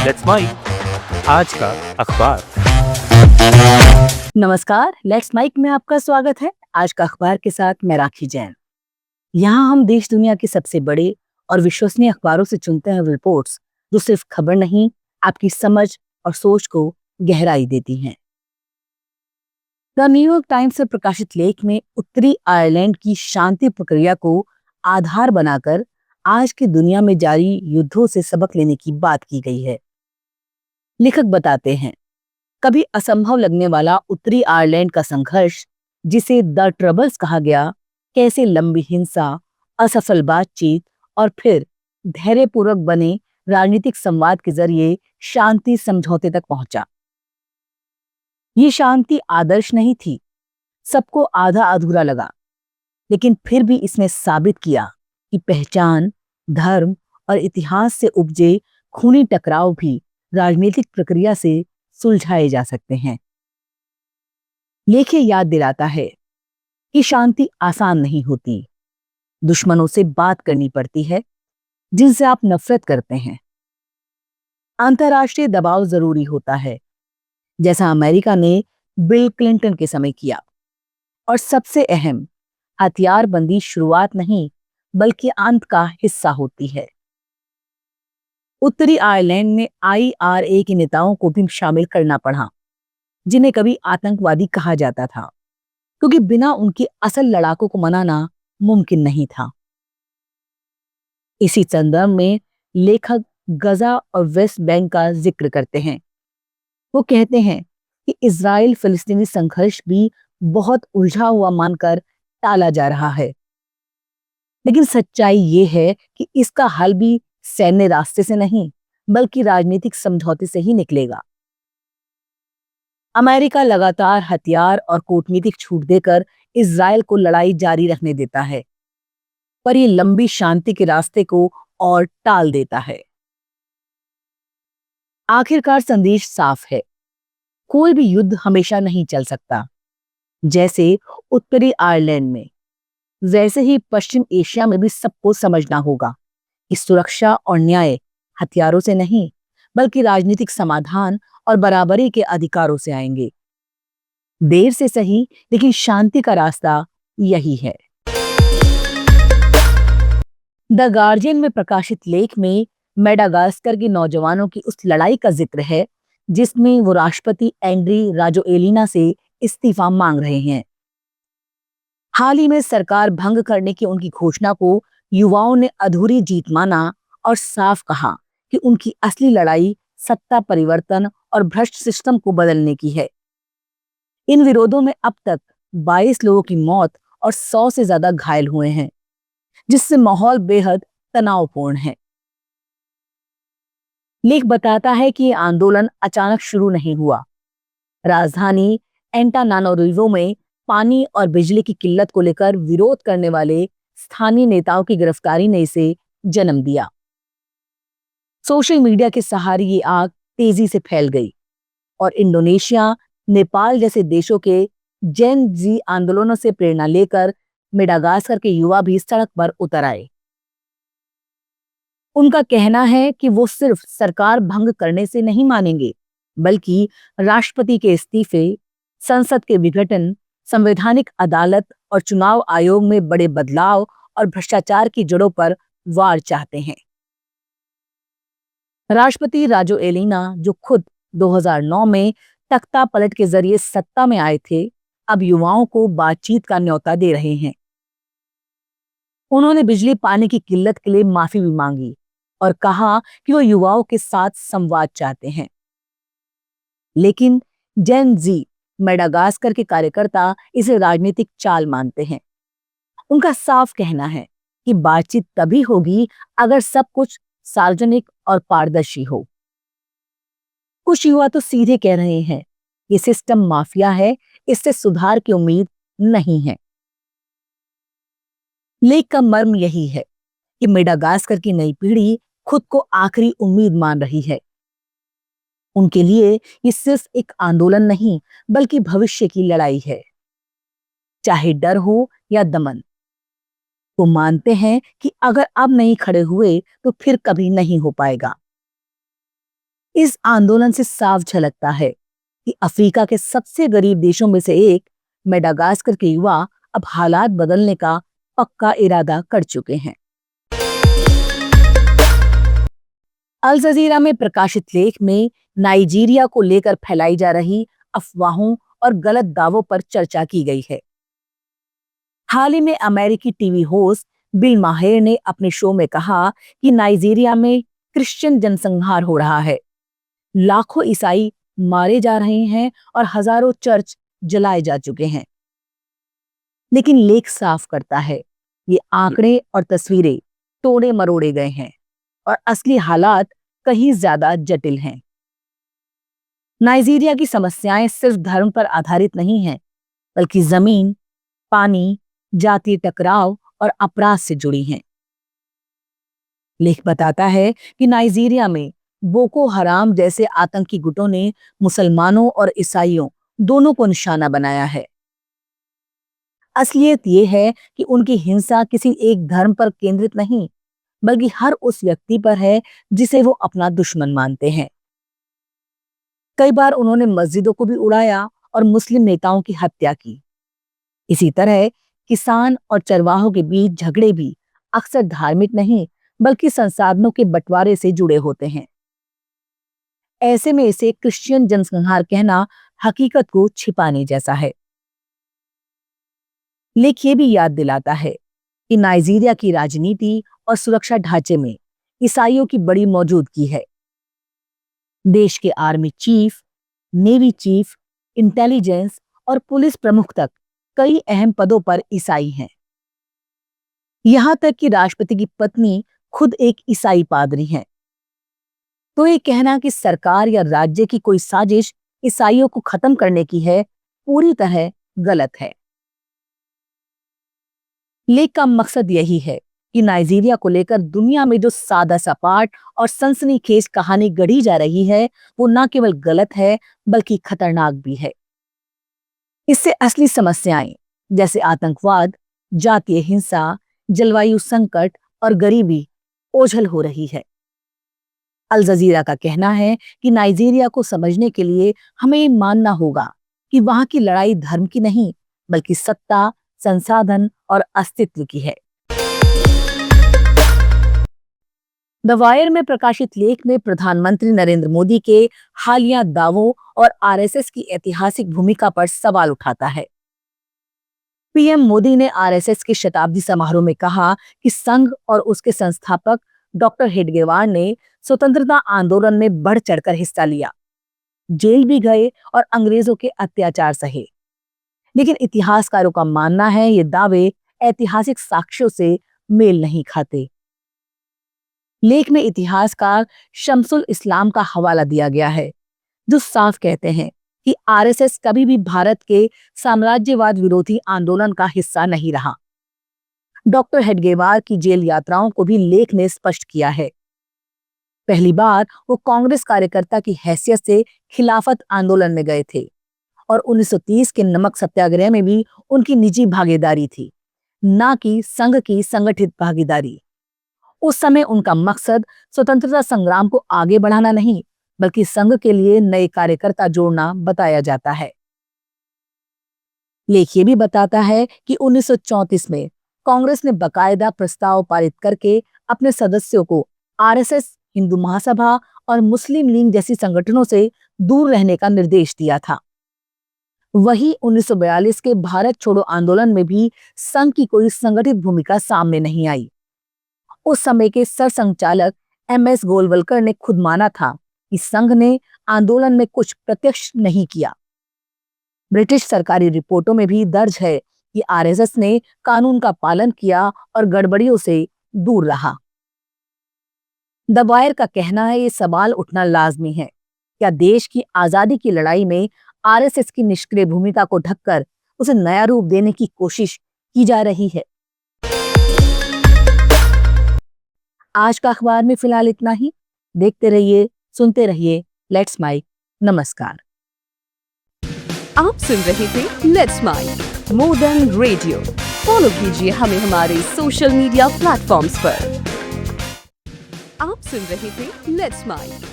Let's mic आज का अखबार। नमस्कार, लेट्स माइक में आपका स्वागत है। आज का अखबार के साथ मैं राखी जैन। यहाँ हम देश दुनिया के सबसे बड़े और विश्वसनीय अखबारों से चुनते हैं रिपोर्ट्स जो सिर्फ खबर नहीं, आपकी समझ और सोच को गहराई देती हैं। द न्यूयॉर्क टाइम्स से प्रकाशित लेख में उत्तरी आयरलैंड की शांति प्रक्रिया को आधार बनाकर आज की दुनिया में जारी युद्धों से सबक लेने की बात की गई है। लेखक बताते हैं, कभी असंभव लगने वाला उत्तरी आयरलैंड का संघर्ष, जिसे द ट्रबल्स कहा गया, कैसे लंबी हिंसा, असफल बातचीत और फिर धैर्यपूर्वक बने राजनीतिक संवाद के जरिए शांति समझौते तक पहुंचा। ये शांति आदर्श नहीं थी, सबको आधा अधूरा लगा, लेकिन फिर भी इसने साबित किया कि पहचान, धर्म और इतिहास से उपजे खूनी टकराव भी राजनीतिक प्रक्रिया से सुलझाए जा सकते हैं। लेख याद दिलाता है कि शांति आसान नहीं होती, दुश्मनों से बात करनी पड़ती है जिनसे आप नफरत करते हैं। अंतर्राष्ट्रीय दबाव जरूरी होता है, जैसा अमेरिका ने बिल क्लिंटन के समय किया। और सबसे अहम, हथियारबंदी शुरुआत नहीं बल्कि अंत का हिस्सा होती है। उत्तरी आयरलैंड में IRA के नेताओं को भी शामिल करना पड़ा, जिन्हें कभी आतंकवादी कहा जाता था, क्योंकि बिना उनके असल लड़ाकों को मनाना मुमकिन नहीं था। इसी संदर्भ में लेखक गजा और वेस्ट बैंक का जिक्र करते हैं। वो कहते हैं कि इजराइल फिलिस्तीनी संघर्ष भी बहुत उलझा हुआ मानकर टाला जा रहा है, लेकिन सच्चाई ये है कि इसका हल भी सैन्य रास्ते से नहीं बल्कि राजनीतिक समझौते से ही निकलेगा। अमेरिका लगातार हथियार और कूटनीतिक छूट देकर इजराइल को लड़ाई जारी रखने देता है, पर ये लंबी शांति के रास्ते को और टाल देता है। आखिरकार संदेश साफ है, कोई भी युद्ध हमेशा नहीं चल सकता। जैसे उत्तरी आयरलैंड में, वैसे ही पश्चिम एशिया में भी सबको समझना होगा कि सुरक्षा और न्याय हथियारों से नहीं बल्कि राजनीतिक समाधान और बराबरी के अधिकारों से आएंगे। देर से सही, लेकिन शांति का रास्ता यही है। द गार्जियन में प्रकाशित लेख में मेडागास्कर के नौजवानों की उस लड़ाई का जिक्र है जिसमें वो राष्ट्रपति एंड्री राजोएलिना से इस्तीफा मांग रहे हैं। हाल ही में सरकार भंग करने की उनकी घोषणा को युवाओं ने अधूरी जीत माना और साफ कहा कि उनकी असली लड़ाई सत्ता परिवर्तन और भ्रष्ट सिस्टम को बदलने की है। इन विरोधों में अब तक 22 लोगों की मौत और 100 से ज्यादा घायल हुए हैं, जिससे माहौल बेहद तनावपूर्ण है। लेख बताता है कि ये आंदोलन अचानक शुरू नहीं हुआ। राजधानी एंटानानोरिवो में पानी और बिजली की किल्लत को लेकर विरोध करने वाले स्थानीय नेताओं की गिरफ्तारी ने इसे जन्म दिया। सोशल मीडिया के सहारे ये आग तेजी से फैल गई और इंडोनेशिया, नेपाल जैसे देशों के जेन जी आंदोलनों से प्रेरणा लेकर मेडागास्कर के युवा भी सड़क पर उतर आए। उनका कहना है कि वो सिर्फ सरकार भंग करने से नहीं मानेंगे, बल्कि राष्ट्रपति के इस्तीफे, संसद के विघटन, संवैधानिक अदालत और चुनाव आयोग में बड़े बदलाव और भ्रष्टाचार की जड़ों पर वार चाहते हैं। राष्ट्रपति राजोएलिना, जो खुद 2009 में तख्ता पलट के जरिए सत्ता में आए थे, अब युवाओं को बातचीत का न्योता दे रहे हैं। उन्होंने बिजली पानी की किल्लत के लिए माफी भी मांगी और कहा कि वो युवाओं के साथ संवाद चाहते हैं। लेकिन जेन जी मेडागास्कर के कार्यकर्ता इसे राजनीतिक चाल मानते हैं। उनका साफ कहना है कि बातचीत तभी होगी अगर सब कुछ सार्वजनिक और पारदर्शी हो। कुछ युवा तो सीधे कह रहे हैं, ये सिस्टम माफिया है, इससे सुधार की उम्मीद नहीं है। लेख का मर्म यही है कि मेडागास्कर की नई पीढ़ी खुद को आखिरी उम्मीद मान रही है। उनके लिए ये सिर्फ एक आंदोलन नहीं बल्कि भविष्य की लड़ाई है, चाहे डर हो या दमन। वो मानते हैं कि अगर अब नहीं खड़े हुए तो फिर कभी नहीं हो पाएगा। इस आंदोलन से साफ झलकता है कि अफ्रीका के सबसे गरीब देशों में से एक मेडागास्कर के युवा अब हालात बदलने का पक्का इरादा कर चुके हैं। अल जजीरा में प्रकाशित लेख में नाइजीरिया को लेकर फैलाई जा रही अफवाहों और गलत दावों पर चर्चा की गई है। हाल ही में अमेरिकी टीवी होस्ट बिल माहेर ने अपने शो में कहा कि नाइजीरिया में क्रिश्चियन जनसंहार हो रहा है, लाखों ईसाई मारे जा रहे हैं और हजारों चर्च जलाए जा चुके हैं। लेकिन लेख साफ करता है ये आंकड़े और तस्वीरें तोड़े मरोड़े गए हैं और असली हालात कहीं ज्यादा जटिल हैं। नाइजीरिया की समस्याएं सिर्फ धर्म पर आधारित नहीं हैं, बल्कि जमीन, पानी, जातीय टकराव और अपराध से जुड़ी हैं। लेख बताता है कि नाइजीरिया में बोको हराम जैसे आतंकी गुटों ने मुसलमानों और ईसाइयों दोनों को निशाना बनाया है। असलियत यह है कि उनकी हिंसा किसी एक धर्म पर केंद्रित नहीं, बल्कि हर उस व्यक्ति पर है जिसे वो अपना दुश्मन मानते हैं। कई बार उन्होंने मस्जिदों को भी उड़ाया और मुस्लिम नेताओं की हत्या की। इसी तरह किसान और चरवाहों के बीच झगड़े भी अक्सर धार्मिक नहीं, बल्कि संसाधनों के बंटवारे से जुड़े होते हैं। ऐसे में इसे क्रिश्चियन जनसंहार कहना हकीकत को छिपाने जैसा है। लेख ये भी याद दिलाता है कि नाइजीरिया की राजनीति और सुरक्षा ढांचे में ईसाइयों की बड़ी मौजूदगी है। देश के army chief, navy chief, intelligence और पुलिस प्रमुख तक कई अहम पदों पर ईसाई हैं। यहां तक कि राष्ट्रपति की पत्नी खुद एक ईसाई पादरी हैं। तो ये कहना कि सरकार या राज्य की कोई साजिश ईसाइयों को खत्म करने की है, पूरी तरह गलत है। लेख का मकसद यही है कि नाइजीरिया को लेकर दुनिया में जो सादा सपाट और सनसनीखेज कहानी गढ़ी जा रही है, वो न केवल गलत है, बल्कि खतरनाक भी है। इससे असली समस्याएं जैसे आतंकवाद, जातीय हिंसा, जलवायु संकट और गरीबी ओझल हो रही है। अल जजीरा का कहना है कि नाइजीरिया को समझने के लिए हमें ये मानना होगा कि वहां की लड़ाई धर्म की नहीं, बल्कि सत्ता, संसाधन और अस्तित्व की है। द वायर में प्रकाशित लेख में प्रधानमंत्री नरेंद्र मोदी के हालिया दावों और आरएसएस की ऐतिहासिक भूमिका पर सवाल उठाता है। पीएम मोदी ने आरएसएस के शताब्दी समारोह में कहा कि संघ और उसके संस्थापक डॉक्टर हेडगेवार ने स्वतंत्रता आंदोलन में बढ़ चढ़कर हिस्सा लिया, जेल भी गए और अंग्रेजों के अत्याचार सहे। लेकिन इतिहासकारों का मानना है ये दावे ऐतिहासिक साक्ष्यों से मेल नहीं खाते। लेख में इतिहासकार शम्सुल इस्लाम का हवाला दिया गया है, जो साफ कहते हैं कि आरएसएस कभी भी भारत के साम्राज्यवाद विरोधी आंदोलन का हिस्सा नहीं रहा। डॉक्टर हेडगेवार की जेल यात्राओं को भी लेख ने स्पष्ट किया है। पहली बार वो कांग्रेस कार्यकर्ता की हैसियत से खिलाफत आंदोलन में गए थे और 1930 के नमक सत्याग्रह में भी उनकी निजी भागीदारी थी, न कि संघ की संगठित भागीदारी। उस समय उनका मकसद स्वतंत्रता संग्राम को आगे बढ़ाना नहीं, बल्कि संघ के लिए नए कार्यकर्ता जोड़ना बताया जाता है। लेख ये भी बताता है कि 1934 में कांग्रेस ने बकायदा प्रस्ताव पारित करके अपने सदस्यों को आरएसएस, हिंदू महासभा और मुस्लिम लीग जैसी संगठनों से दूर रहने का निर्देश दिया था। वहीं 1942 के भारत छोड़ो आंदोलन में भी संघ की कोई संगठित भूमिका सामने नहीं आई। उस समय के सरसंघचालक एमएस गोलवलकर ने खुद माना था कि संघ ने आंदोलन में कुछ प्रत्यक्ष नहीं किया। ब्रिटिश सरकारी रिपोर्टों में भी दर्ज है कि आरएसएस ने कानून का पालन किया और गड़बड़ियों से दूर रहा। द वायर का कहना है ये सवाल उठना लाजमी है, क्या देश की आजादी की लड़ाई में आरएसएस की निष्क्रिय भूमिका को ढककर उसे नया रूप देने की कोशिश की जा रही है। आज का अखबार में फिलहाल इतना ही। देखते रहिए, सुनते रहिए लेट्स माइक। नमस्कार। आप सुन रहे थे let's make more than radio. Follow कीजिए हमें हमारे सोशल मीडिया प्लेटफॉर्म्स पर। आप सुन रहे थे लेट्स माइक